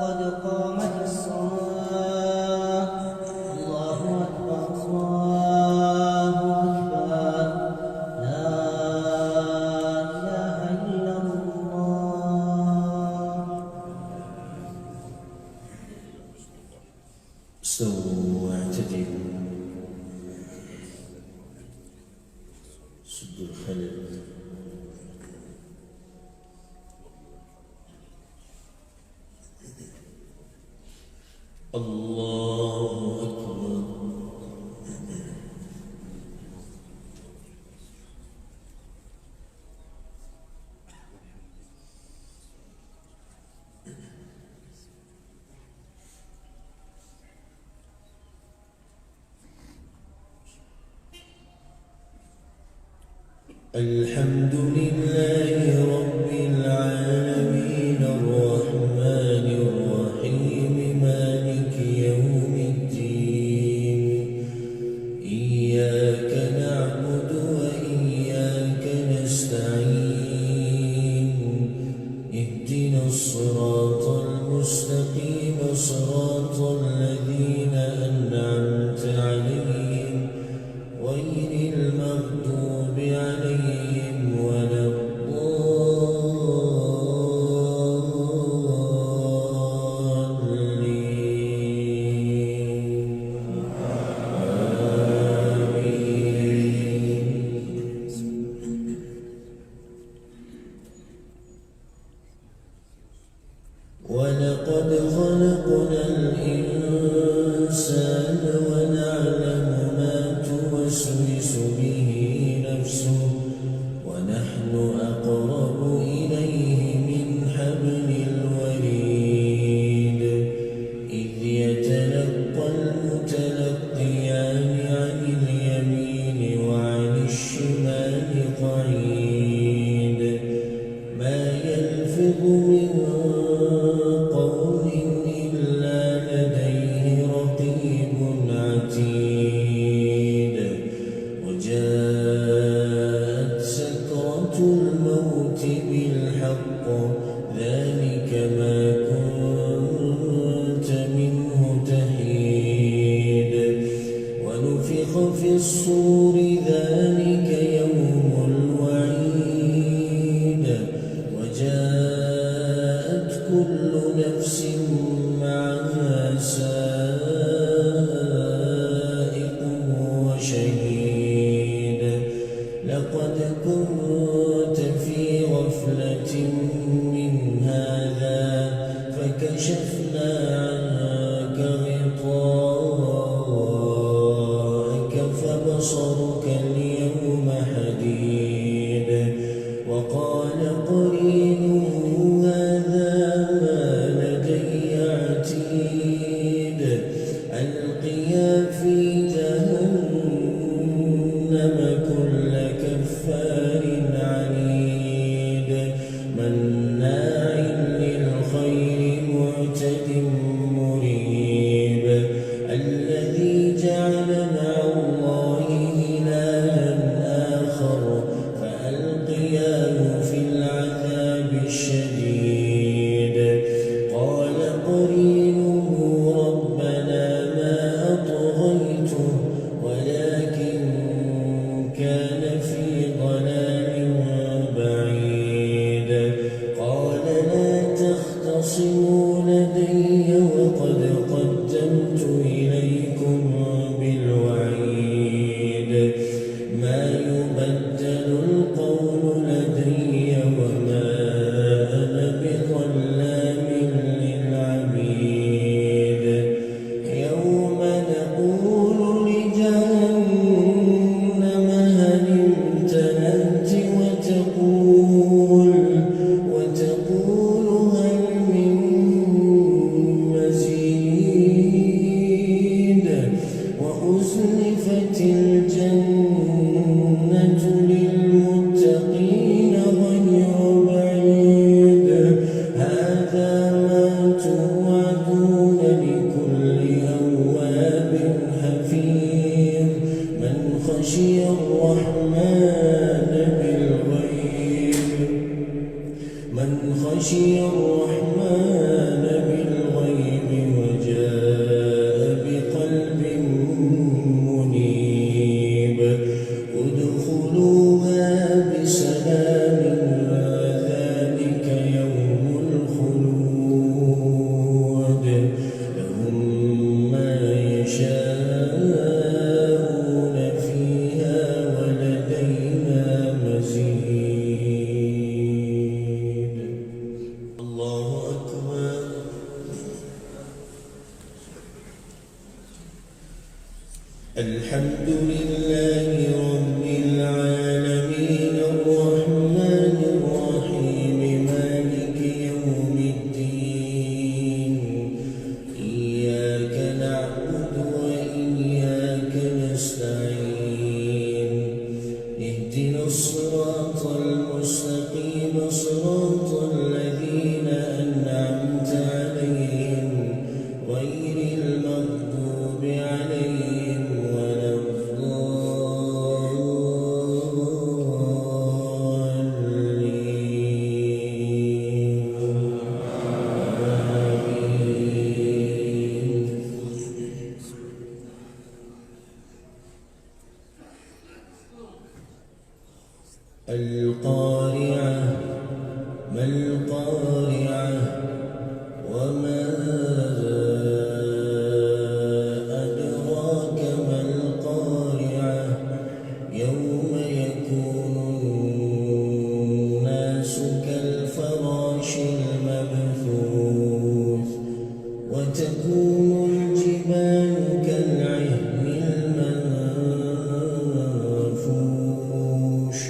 قد قامت الصلاة. الله أكبر الله أكبر. لا إله إلا الله. استووا واعتدلوا. سدوا الخلل. الله أكبر. الحمد لله رب العالمين الرحمن الرحيم مالك يوم الدين. إياك نعبد وإياك نستعين. اهدنا الصراط المستقيم صراط الذين أنعمت عليهم غير المغضوب عليهم ولا الضالين. آمين. ولقد خلقنا الإنسان ونعلم ما توسوس به نفسه ونحن أقرب إليه من حبل الوريد. إذ يتلقى المتلقيان عن اليمين وعن الشمال قعيد. ما يلفظ من قول إلا لديه رقيب عتيد. وجاءت سكرة الموت بالحق ذلك ما كنت منه تحيد. ونفخ في الصور ذلك يوم الوعيد. وجاءت كل نفس معها سائق وشهيد. لقد كنت في غفلة من هذا فكشفنا عنك غطاءك فبصرك اليوم حديد. وقال قرينه هذا ما لدي عتيد. ألقيا في جهنم كل كفار عنيد. مناع للخير معتد مريب. الذي جعل مع الله إلها آخر فألقياه في العذاب الشديد. قال قرينه ربنا ما أطغيته ولكن كان في ضلال بعيد. قال لا تختصموا لدي وقد قدمت إليكم بالوعيد. ما يبدل القول لدي وما أنا بظلام للعبيد. يوم نقول لجهنم هل امتلأت وتقول هل من مزيد. وأزلفت الجنة للمتقين غير بعيد. هذا ما توعدون لكل أواب حفيظ. من خشي الرحمن بالغيب. من خشي الرحمن بالغيب الحمد لله رب العالمين الرحمن الرحيم مالك يوم الدين إياك نعبد وإياك نستعين اهدنا الصراط المستقيم صراط الذين أنعمت عليهم غير المغضوب عليهم ولا القارعة ما القارعة وما أدراك ما القارعة يوم يكون الناس كالفراش المبثوث وتكون الجبال كالعهن المنفوش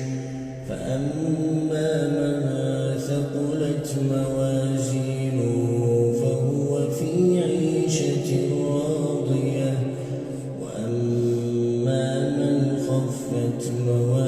فأما من ثقلت موازينه فهو في عيشة راضية وأما من خفت موازينه